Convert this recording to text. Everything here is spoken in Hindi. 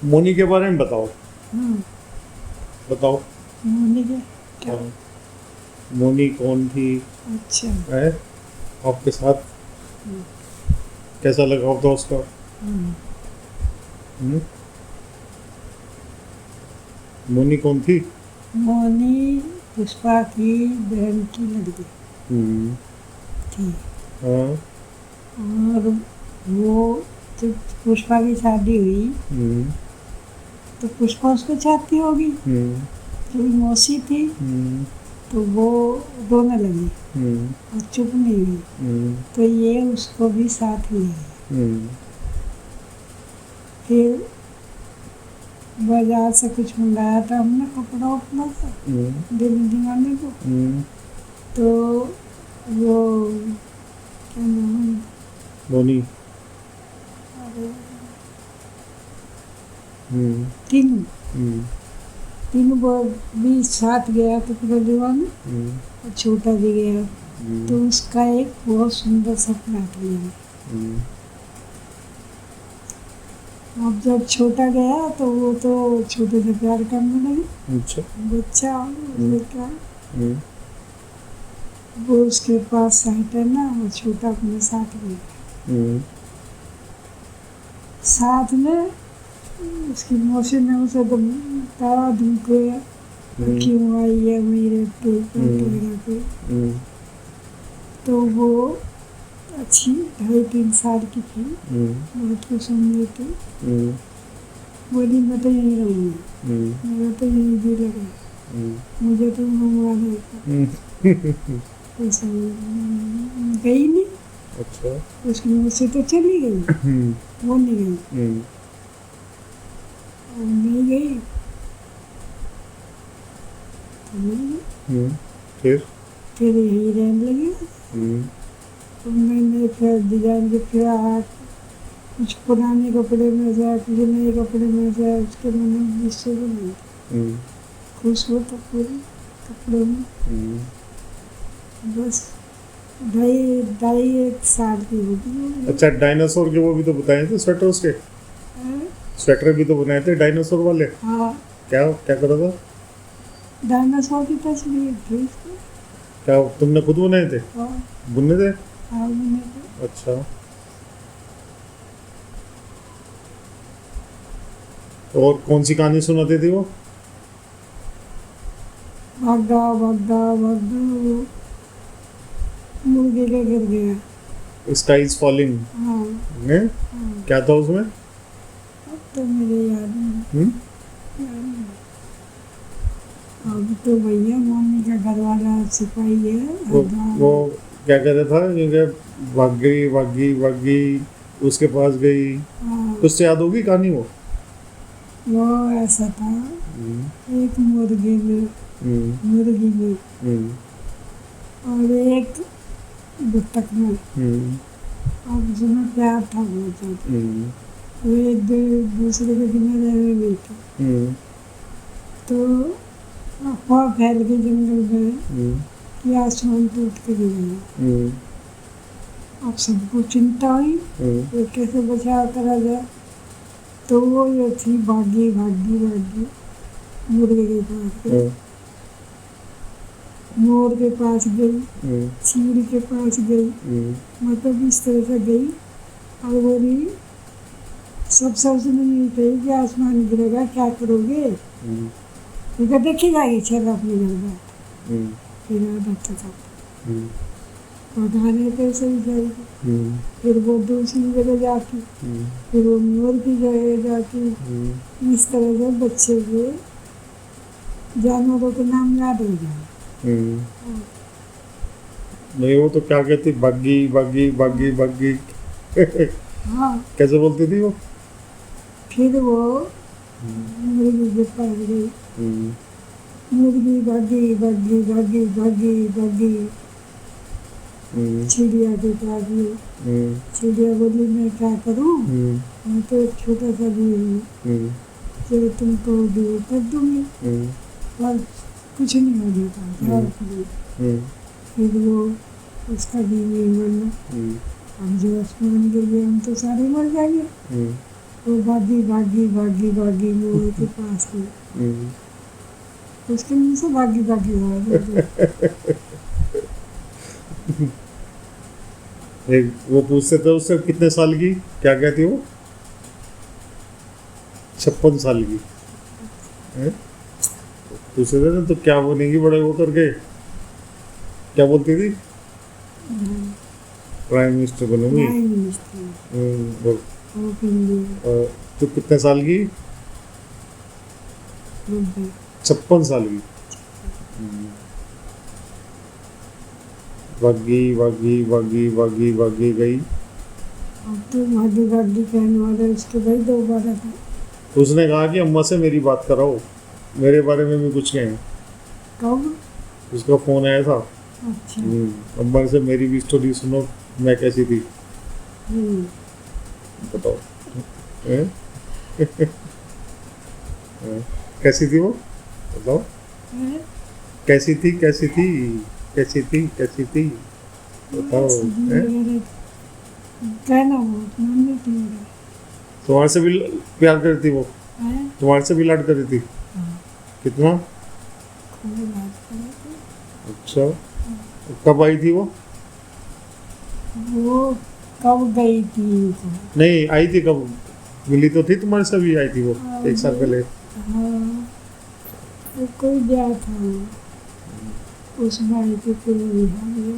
मोनी के बारे में बताओ। हम्म, बताओ। मोनी के क्या? हाँ, मोनी कौन थी? अच्छा। है आपके साथ हम्म, कैसा लगाव था उसका? हम्म, हम्म? मोनी कौन थी? मोनी पुष्पा की बहन की लड़की हम्म। थी। हाँ। और वो जब पुष्पा की शादी हुई हम्म। तो पुष्पा उसको चाहती होगी, हम्म। जो मौसी थी, हम्म। तो वो रोने लगी हम्म। और चुप नहीं हुई। हम्म। तो ये उसको भी साथ ले गई। हम्म। फिर बाजार से कुछ मंगाया था हमने, कपड़ा उपड़ा था हम्म। दिल्ली दिवाने को। हम्म। तो वो क्या नाम है, मोनी। अरे हम्म। तीनू हम्म। तीनू वो भी साथ गया कपड़ा दिवाने, हम्म। और छोटा भी गया। हम्म। तो उसका एक बहुत सुंदर सा फ्लैट लिया। हम्म। अब जब छोटा गया तो वो तो छोटे से प्यार करने लगी। अच्छा। बच्चा हम्म। लड़का, हम्म। वो उसके पास साइट है ना, वो छोटा अपने साथ गया। हम्म। साथ में उसकी मौसी ने उसे तो तारा धमकाया, क्यों आई है वहीं रहते वगैरह के। हम्म। तो वो अच्छी 2.5-3 साल की थी, हम्म। बहुत कुछ समझी थी। हम्म। बोली मैं तो यहीं रहूँगी, हम्म। मेरा तो यहीं भी लगा, मुझे तो घुमा देगा। हम्म। तो गई नहीं, अच्छा। उसकी मौसी तो चली गई, हम्म। वो नहीं गई। हम्म। और नहीं गई तो नहीं गई। हम्म। फिर? फिर यहीं रहने लगी। हम्म। तो मैंने फिर डिजाइन के फिर कुछ पुराने कपड़े में से कुछ नए कपड़े में से उसके मैंने हिस्से बनाए। हम्म। खुश हो तो पूरे कपड़ों में। हम्म। बस 2.5 साल की होगी। अच्छा, डायनासोर के वो भी तो बताए थे स्वेटर उसके। स्वेटर भी तो बनाए थे डायनासोर वाले। हाँ, क्या क्या करा था? डायनासोर की तस्वीर थी इसकी। क्या तुमने खुद बनाए थे? और बुनने थे? हाँ, मैंने तो अच्छा। और कौन सी कहानी सुनाते थे वो? भागा भागा भागा वो मुर्गे का गिर गया। स्काई इज फॉलिंग हाँ, में हाँ, क्या था उसमें? अब तो मेरे याद नहीं। हम्म? याद नहीं। अब तो भैया मम्मी का घर वाला सिपाही है वो आधा। वो क्या कह रहा था क्योंकि भाग गई उसके पास गई। हाँ, कुछ तो याद होगी कहानी वो। वो ऐसा था, हम्म। एक मुर्गी में हम्म। मुर्गी में हम्म। और एक बत्तख में। हम्म। अब उसमें प्यार था बहुत ज़्यादा। हम्म। वो एक दूसरे के बिना रह नहीं थे। हम्म। तो अफवाह फैल गई जंगल में हम्म। कि आसमान टूट के गिरेगा। हम्म। अब सबको चिंता हुई हम्म। कि कैसे बचाव करा जाए। तो वो जो थी भागी भागी भागी मुर्गे के पास गई, मोर के पास गई, चील के पास गई, मतलब इस तरह से गई। और बोली सब सोचने नहीं कही कि आसमान गिरेगा क्या करोगे। उनका देखी जाएगी चल अपने घर में। फिर बच्चा था पढ़ाने कैसे ही जाएगी। फिर वो दूसरी जगह जाती, फिर वो मोर की जगह जाती। इस तरह से बच्चे के जानवरों के नाम याद हो जाए। नहीं वो तो क्या कहती, भागी भागी भागी भागी हाँ, कैसे बोलती थी वो? फिर वो मुर्गी के पास गई। मुर्गी भागी भागी भागी भागी भागी चिड़िया के पास गई। चिड़िया बोली मैं क्या करूँ, मैं तो एक छोटा सा जीव हूँ, जो तुम कहोगी वो कर दूंगी, पर कुछ नहीं हो जाता ध्यान रखना। फिर वो उसका भी नहीं मानना। अब जो आसमान गिर गया हम तो सारे मर जाएंगे। वो भागी भागी भागी भागी मोर के पास में, उसके मुंह से भागी भागी हो रहा है। एक वो पूछते थे उससे कितने साल की, क्या कहती वो? 56 साल की हैं? पूछते थे ना तो क्या बनेगी बड़े हो करके, क्या बोलती थी? प्राइम मिनिस्टर बनूंगी। प्राइम मिनिस्टर और ऑफ इंडिया। तो कितने साल की? 56 साल की। भागी भागी भागी भागी भागी गई। अब तो भागी भागी कहने वाले उसके भाई दोबारा था। उसने कहा कि अम्मा से मेरी बात कराओ, मेरे बारे में भी कुछ कहें। कब? उसका फोन आया था। अच्छा। अम्मा से मेरी भी स्टोरी सुनो, मैं कैसी थी बताओ। हैं? कैसी थी वो बताओ, है? कैसी थी कैसी थी कैसी थी कैसी थी बताओ। हैं? कहना वो मन में तो मेरा तुम्हारे से भी प्यार करती वो, है। तुम्हारे से भी लाड करती थी। हाँ, कितना? खूब याद करे थे। अच्छा, कब आई थी वो कब गई थी तो? नहीं आई थी कब, मिली तो थी तुम्हारे से भी, आई थी वो एक साल पहले। हाँ, तो कोई गया था उसमें आई थी फिर बिहार गया।